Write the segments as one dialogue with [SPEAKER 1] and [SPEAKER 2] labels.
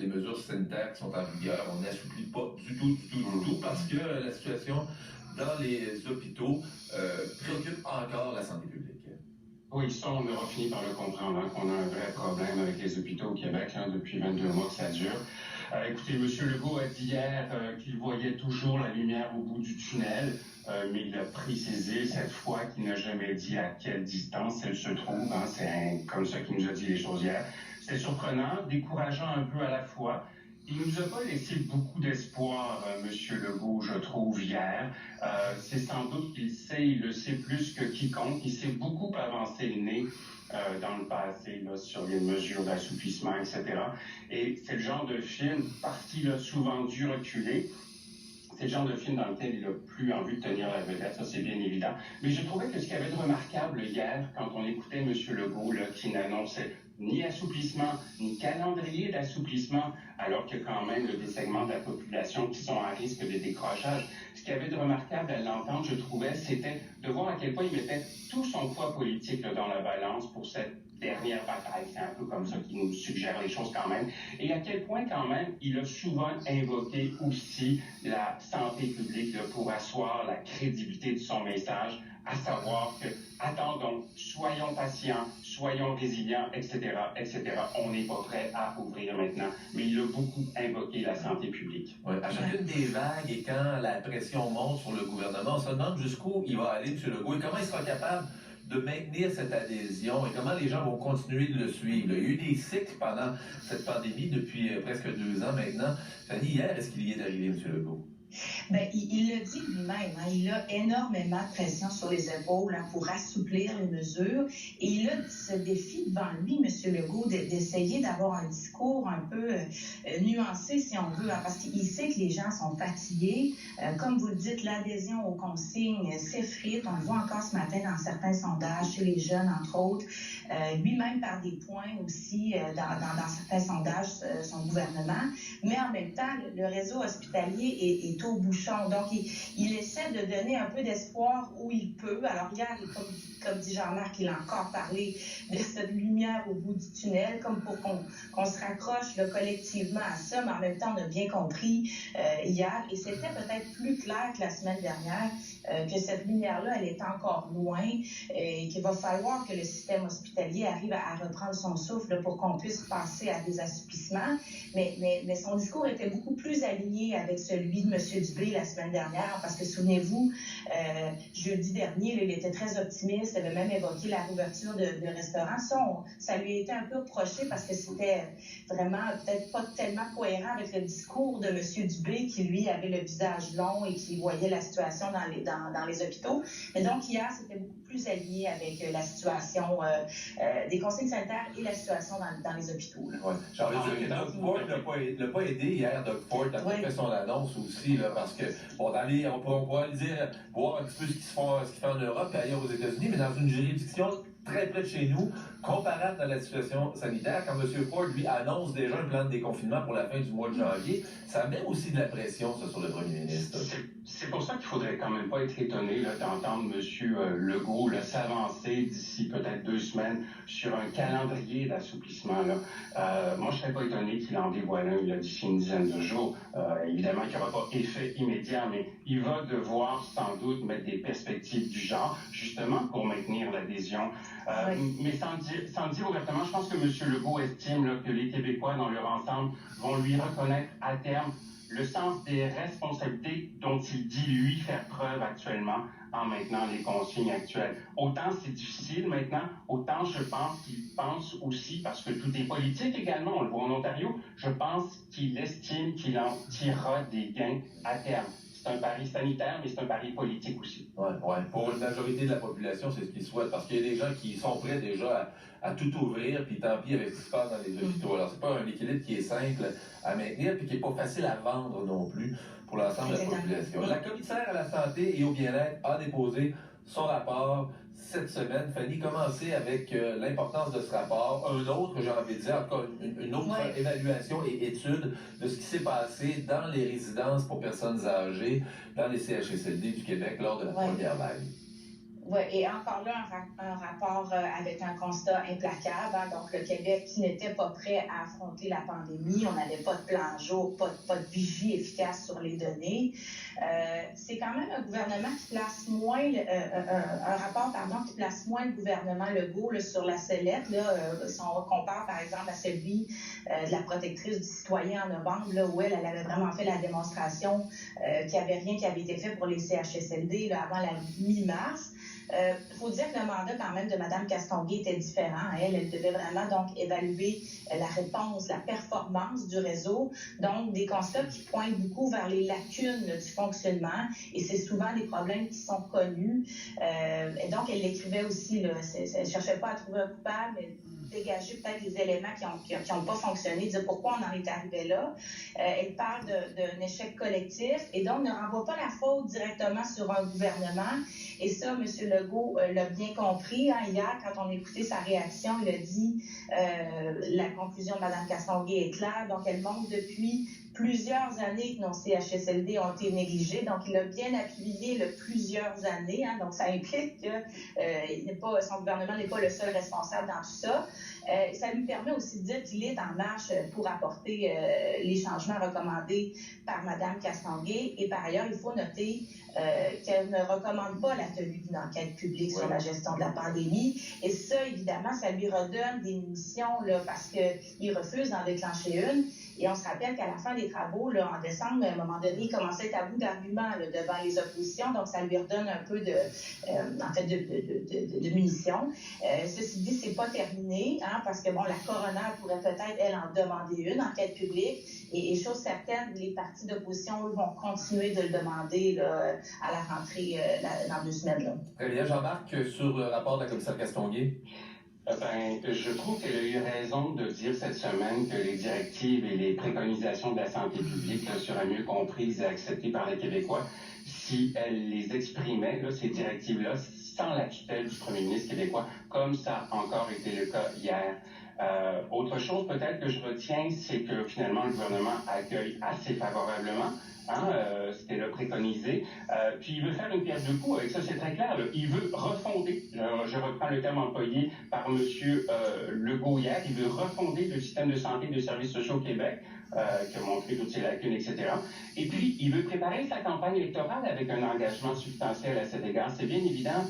[SPEAKER 1] mesures sanitaires qui sont en vigueur. On n'assouplit pas du tout, parce que la situation dans les hôpitaux préoccupe encore la santé publique.
[SPEAKER 2] Oui, ça, on aura fini par le comprendre, hein, qu'on a un vrai problème avec les hôpitaux au Québec, hein, depuis 22 mois que ça dure. Écoutez, M. Legault a dit hier qu'il voyait toujours la lumière au bout du tunnel, mais il a précisé cette fois qu'il n'a jamais dit à quelle distance elle se trouve. Hein, c'est comme ça qu'il nous a dit les choses hier. C'est surprenant, décourageant un peu à la fois. Il ne nous a pas laissé beaucoup d'espoir, M. Legault, je trouve, hier. C'est sans doute qu'il sait, il le sait plus que quiconque. Il s'est beaucoup avancé le nez dans le passé là, sur les mesures d'assouplissement, etc. Et c'est le genre de film, parce qu'il a souvent dû reculer, c'est le genre de film dans lequel il n'a plus envie de tenir la vedette, ça c'est bien évident. Mais je trouvais que ce qu'il y avait de remarquable hier, quand on écoutait M. Legault, là, qui n'annonçait ni assouplissement, ni calendrier d'assouplissement, alors qu'il y a quand même des segments de la population qui sont à risque de décrochage. Ce qu'il y avait de remarquable à l'entendre, je trouvais, c'était de voir à quel point il mettait tout son poids politique là, dans la balance pour cette dernière bataille. C'est un peu comme ça qu'il nous suggère les choses quand même. Et à quel point quand même, il a souvent invoqué aussi la santé publique là, pour asseoir la crédibilité de son message, à savoir que, attendons, soyons patients, soyons résilients, etc., etc. On n'est pas prêt à ouvrir maintenant. Mais il a beaucoup invoqué la santé publique.
[SPEAKER 1] Oui, à chacune des vagues et quand la pression monte sur le gouvernement, on se demande jusqu'où il va aller, M. Legault, et comment il sera capable de maintenir cette adhésion et comment les gens vont continuer de le suivre. Il y a eu des cycles pendant cette pandémie depuis presque 2 ans maintenant. Fanny, hier, est-ce qu'il y est arrivé, M. Legault?
[SPEAKER 3] Bien, il le dit lui-même, hein, il a énormément de pression sur les épaules hein, pour assouplir les mesures et il a ce défi devant lui, M. Legault, d'essayer d'avoir un discours un peu nuancé, si on veut, hein, parce qu'il sait que les gens sont fatigués. Comme vous le dites, l'adhésion aux consignes s'effrite. On le voit encore ce matin dans certains sondages, chez les jeunes, entre autres. Lui-même par des points aussi dans certains sondages, son gouvernement. Mais en même temps, le réseau hospitalier est au bouchon. Donc, il essaie de donner un peu d'espoir où il peut. Alors, hier, comme dit Jean-Marc, il a encore parlé de cette lumière au bout du tunnel, comme pour qu'on se raccroche là, collectivement à ça. Mais en même temps, on a bien compris hier, et c'était peut-être plus clair que la semaine dernière, que cette lumière-là, elle est encore loin et qu'il va falloir que le système hospitalier arrive à reprendre son souffle là, pour qu'on puisse passer à des assouplissements. Mais son discours était beaucoup plus aligné avec celui de M. Dubé la semaine dernière, parce que souvenez-vous, jeudi dernier, là, il était très optimiste, il avait même évoqué la réouverture de restaurants. Ça lui a été un peu reproché parce que c'était vraiment peut-être pas tellement cohérent avec le discours de M. Dubé, qui lui avait le visage long et qui voyait la situation dans les hôpitaux. Mais donc hier, c'était beaucoup plus aligné avec la situation des consignes sanitaires et la situation dans les hôpitaux.
[SPEAKER 1] Oui, j'ai envie de dire que Doug Ford l'a pas aidé hier, Doug Ford, quand il fait son annonce aussi, là, parce que, bon, on pourrait le dire, voir un petit peu ce qu'il fait en Europe et ailleurs aux États-Unis, mais dans une juridiction très près de chez nous, comparable à la situation sanitaire, quand M. Ford, lui, annonce déjà un plan de déconfinement pour la fin du mois de janvier, ça met aussi de la pression, ça, sur le premier ministre.
[SPEAKER 2] C'est pour ça qu'il faudrait quand même pas être étonné là, d'entendre M. Legault s'avancer d'ici peut-être 2 semaines sur un calendrier d'assouplissement. Moi, je serais pas étonné qu'il en dévoile un d'ici une dizaine de jours. Évidemment qu'il n'y aura pas effet immédiat, mais il va devoir sans doute mettre des perspectives du genre, justement pour maintenir l'adhésion. Mais sans dire ouvertement, je pense que M. Legault estime là, que les Québécois, dans leur ensemble, vont lui reconnaître à terme le sens des responsabilités dont il dit, lui, faire preuve actuellement en maintenant les consignes actuelles. Autant c'est difficile maintenant, autant je pense qu'il pense aussi, parce que tout est politique également, on le voit en Ontario, je pense qu'il estime qu'il en tirera des gains à terme. C'est un pari sanitaire, mais c'est un pari politique aussi.
[SPEAKER 1] Oui. Pour une majorité de la population, c'est ce qu'ils souhaitent, parce qu'il y a des gens qui sont prêts déjà à tout ouvrir, puis tant pis avec ce qui se passe dans les hôpitaux. Alors, c'est pas un équilibre qui est simple à maintenir, puis qui n'est pas facile à vendre non plus pour l'ensemble de la population. La commissaire à la santé et au bien-être a déposé son rapport cette semaine. Fanny, commencer avec l'importance de ce rapport. Un autre, j'ai envie de dire, encore une autre évaluation et étude de ce qui s'est passé dans les résidences pour personnes âgées, dans les CHSLD du Québec lors de la première vague.
[SPEAKER 3] Oui, et encore là, un rapport avec un constat implacable. Hein, donc, le Québec qui n'était pas prêt à affronter la pandémie, on n'avait pas de plan jour, pas de vigie efficace sur les données. C'est quand même un gouvernement qui place moins, un rapport, qui place moins le gouvernement Legault là, sur la sellette. Là, si on compare, par exemple, à celui de la protectrice du citoyen en novembre, là, où elle avait vraiment fait la démonstration qu'il n'y avait rien qui avait été fait pour les CHSLD là, avant la mi-mars. Il faut dire que le mandat quand même de Mme Castonguay était différent. Elle devait vraiment donc évaluer la réponse, la performance du réseau, donc des constats qui pointent beaucoup vers les lacunes du fonctionnement et c'est souvent des problèmes qui sont connus. Et donc elle l'écrivait aussi, là, elle ne cherchait pas à trouver un coupable, mais dégager peut-être les éléments qui ont pas fonctionné, dire pourquoi on en est arrivé là. Elle parle d'un échec collectif et donc ne renvoie pas la faute directement sur un gouvernement. Et ça, M. Legault l'a bien compris. Hein, hier, quand on écoutait sa réaction, il a dit la conclusion de Mme Castonguay est claire. Donc, elle montre depuis plusieurs années que nos CHSLD ont été négligés. Donc, il a bien appuyé plusieurs années. Hein, donc, ça implique que son gouvernement n'est pas le seul responsable dans tout ça. Ça lui permet aussi de dire qu'il est en marche pour apporter les changements recommandés par Mme Castonguay. Et par ailleurs, il faut noter qu'elle ne recommande pas la tenue d'une enquête publique sur la gestion de la pandémie. Et ça, évidemment, ça lui redonne des munitions là, parce qu'il refuse d'en déclencher une. Et on se rappelle qu'à la fin des travaux, là, en décembre, à un moment donné, il commençait à être à bout d'arguments devant les oppositions. Donc, ça lui redonne un peu de munitions. Ceci dit, c'est pas terminé, hein, parce que, bon, la coroner pourrait peut-être, elle, en demander une, enquête publique. Et chose certaine, les partis d'opposition, eux, vont continuer de le demander là, à la rentrée dans 2 semaines. Là.
[SPEAKER 1] Très bien. Jean-Marc, sur le rapport de la commissaire Castonguay.
[SPEAKER 2] Je trouve qu'elle a eu raison de dire cette semaine que les directives et les préconisations de la santé publique là, seraient mieux comprises et acceptées par les Québécois si elle les exprimait, là, ces directives-là, sans la tutelle du premier ministre québécois, comme ça a encore été le cas hier. Autre chose peut-être que je retiens, c'est que finalement le gouvernement accueille assez favorablement. C'était le préconisé. Puis il veut faire une pierre deux coups avec ça, c'est très clair. Là. Il veut refonder, je reprends le terme employé par M. Legault hier, il veut refonder le système de santé et de services sociaux au Québec, qui a montré toutes ses lacunes, etc. Et puis, il veut préparer sa campagne électorale avec un engagement substantiel à cet égard. C'est bien évident.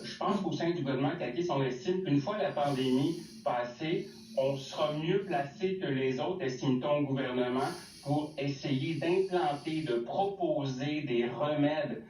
[SPEAKER 2] Je pense qu'au sein du gouvernement Kakis, on estime qu'une fois la pandémie passée, on sera mieux placé que les autres, estime-t-on, au gouvernement, pour essayer d'implanter, de proposer des remèdes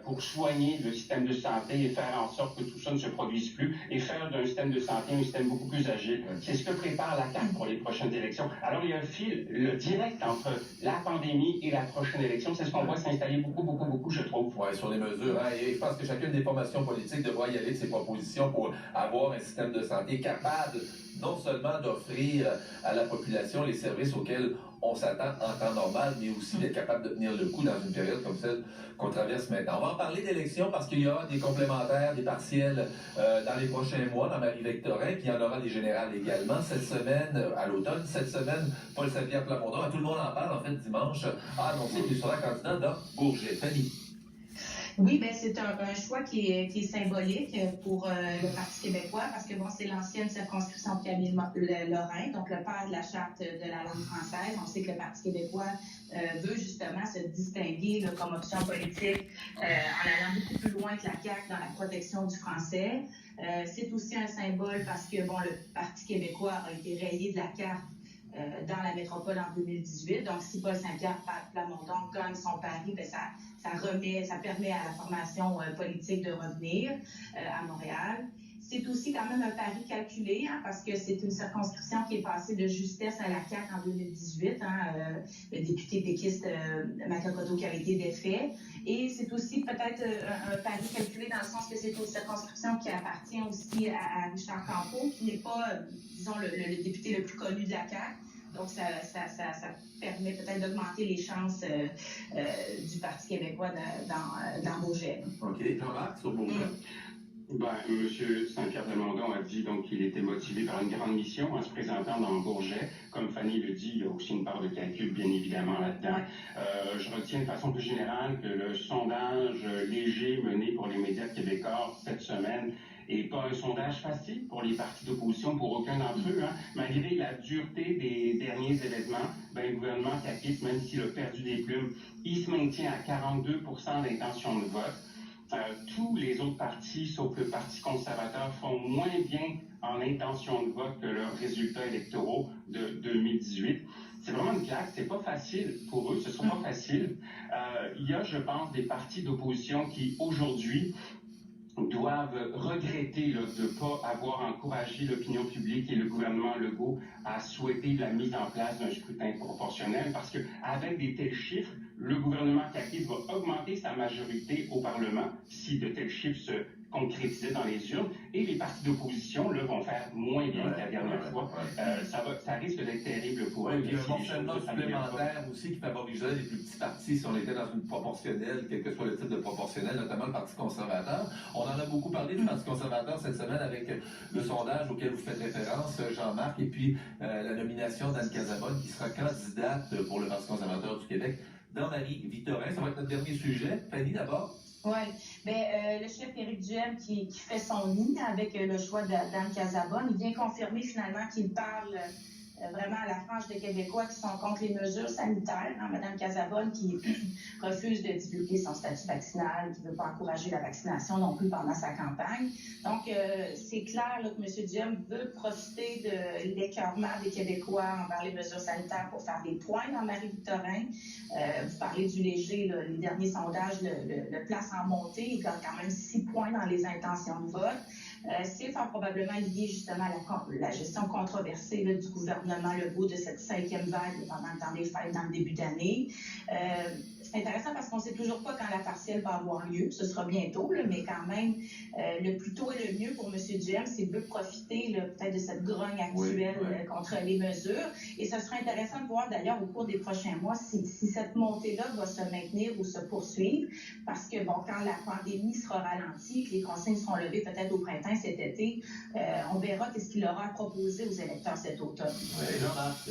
[SPEAKER 2] pour soigner le système de santé et faire en sorte que tout ça ne se produise plus et faire d'un système de santé un système beaucoup plus agile. C'est ce que prépare la CAQ pour les prochaines élections. Alors, il y a un fil direct entre la pandémie et la prochaine élection. C'est ce qu'on voit s'installer beaucoup, je trouve.
[SPEAKER 1] Oui, sur les mesures. Hein, et je pense que chacune des formations politiques devra y aller de ses propositions pour avoir un système de santé capable non seulement d'offrir à la population les services auxquels on s'attend en temps normal, mais aussi d'être capable de tenir le coup dans une période comme celle qu'on traverse maintenant. On va en parler d'élections parce qu'il y aura des complémentaires, des partiels dans les prochains mois dans Marie-Victorin, puis il y en aura des générales également cette semaine, à l'automne. Cette semaine, Paul Saint-Pierre Plamondon, tout le monde en parle en fait dimanche, a annoncé qu'il sera candidat dans Bourget. Fanny.
[SPEAKER 3] Oui, ben c'est un choix qui est symbolique pour le Parti québécois parce que bon, c'est l'ancienne circonscription de Camille Lorrain, donc le père de la charte de la langue française. On sait que le Parti québécois veut justement se distinguer là, comme option politique en allant beaucoup plus loin que la CAQ dans la protection du français. C'est aussi un symbole parce que bon, le Parti québécois a été rayé de la carte dans la métropole en 2018. Donc, si Paul Saint-Pierre Plamondon gagne son pari, ben ça permet à la formation politique de revenir à Montréal. C'est aussi quand même un pari calculé, hein, parce que c'est une circonscription qui est passée de justesse à la CAQ en 2018. Le député péquiste Makakoto qui avait été défait. Et c'est aussi peut-être un pari calculé dans le sens que c'est une circonscription qui appartient aussi à Richard Campeau, qui n'est pas, disons, le député le plus connu de la CAQ. Donc, ça permet peut-être d'augmenter les chances du Parti québécois dans Bourget.
[SPEAKER 1] OK. Jean-Marc, sur Bourget.
[SPEAKER 2] M. Saint-Pierre Plamondon a dit donc qu'il était motivé par une grande mission en se présentant dans Bourget. Comme Fanny le dit, il y a aussi une part de calcul, bien évidemment, là-dedans. Je retiens de façon plus générale que le sondage léger mené pour les médias québécois cette semaine et pas un sondage facile pour les partis d'opposition, pour aucun d'entre eux. Malgré la dureté des derniers événements, le gouvernement caquiste, même s'il a perdu des plumes, il se maintient à 42% d'intention de vote. Tous les autres partis, sauf le Parti conservateur, font moins bien en intention de vote que leurs résultats électoraux de 2018. C'est vraiment une claque, c'est pas facile pour eux, ce sera pas facile. Il y a, je pense, des partis d'opposition qui, aujourd'hui, doivent regretter de ne pas avoir encouragé l'opinion publique et le gouvernement Legault à souhaiter la mise en place d'un scrutin proportionnel, parce qu'avec des tels chiffres, le gouvernement caquiste va augmenter sa majorité au Parlement si de tels chiffres se concrétisaient dans les urnes, et les partis d'opposition vont faire moins bien que la dernière fois. Ça risque d'être terrible pour eux.
[SPEAKER 1] Il y a un morcellement supplémentaire aussi qui favoriserait les plus petits partis si on était dans une proportionnelle, quel que soit le type de proportionnel, notamment le Parti conservateur. On en a beaucoup parlé du Parti conservateur cette semaine avec le sondage auquel vous faites référence, Jean-Marc, et puis la nomination d'Anne Casabonne qui sera candidate pour le Parti conservateur du Québec dans Marie-Victorin. Ça va être notre dernier sujet. Fanny, d'abord.
[SPEAKER 3] Oui, le chef Éric Duhem qui fait son nid avec le choix d'Anne Casabonne, il vient confirmer finalement qu'il parle vraiment à la frange des Québécois qui sont contre les mesures sanitaires. Mme Casabonne qui refuse de divulguer son statut vaccinal, qui ne veut pas encourager la vaccination non plus pendant sa campagne. Donc, c'est clair là, que M. Duhem veut profiter de l'écœurement des Québécois envers les mesures sanitaires pour faire des points dans Marie-Victorin. Vous parlez du léger, là, les derniers sondages le placent en montée. Il gagne quand même 6 points dans les intentions de vote. C'est fort probablement lié justement à la gestion controversée là, du gouvernement Legault de cette 5e vague pendant le temps des fêtes dans le début d'année. C'est intéressant parce qu'on ne sait toujours pas quand la partielle va avoir lieu. Ce sera bientôt, là, mais quand même, le plus tôt et le mieux pour M. Duhem, c'est de profiter peut-être de cette grogne actuelle contre les mesures. Et ce sera intéressant de voir d'ailleurs au cours des prochains mois si cette montée-là va se maintenir ou se poursuivre. Parce que, bon, quand la pandémie sera ralentie, que les consignes seront levées peut-être au printemps cet été, on verra qu'est-ce qu'il aura à proposer aux électeurs cet automne.
[SPEAKER 1] Oui, Jean-Marc.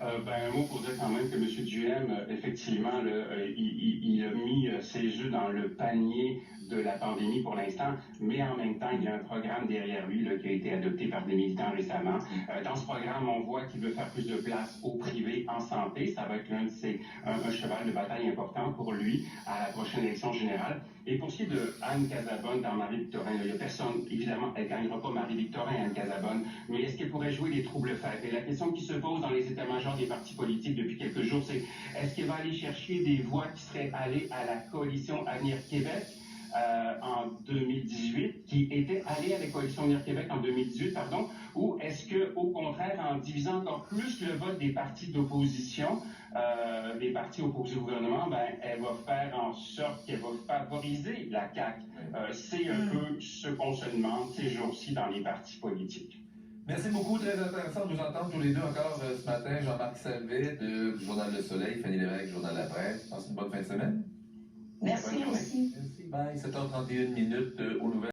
[SPEAKER 2] Un mot pour dire quand même que M. Duhem, effectivement, il a mis ses œufs dans le panier de la pandémie pour l'instant, mais en même temps, il y a un programme derrière lui qui a été adopté par des militants récemment. Dans ce programme, on voit qu'il veut faire plus de place au privé en santé. Ça va être un cheval de bataille important pour lui à la prochaine élection générale. Et pour ce qui est de Anne Casabonne dans Marie-Victorin, il n'y a personne, évidemment, elle ne gagnera pas Marie-Victorin, Anne Casabonne, mais est-ce qu'elle pourrait jouer les troubles faits? Et la question qui se pose dans les états-majors des partis politiques depuis quelques jours, c'est est-ce qu'elle va aller chercher des voix qui seraient allées à la coalition Avenir Québec en 2018, qui étaient allées à la coalition Avenir Québec en 2018, pardon, ou est-ce que, au contraire, en divisant encore plus le vote des partis d'opposition, des partis opposés au gouvernement, elle va faire en sorte qu'elle va favoriser la CAQ. C'est un peu ce qu'on se demande ces jours-ci dans les partis politiques.
[SPEAKER 1] Merci beaucoup, très intéressant de nous entendre tous les deux encore ce matin. Jean-Marc Salvet du Journal Le Soleil, Fanny Lévesque, Journal La Presse. Passez une bonne fin de semaine.
[SPEAKER 3] Merci aussi.
[SPEAKER 1] Merci, bye. 7h31 aux nouvelles.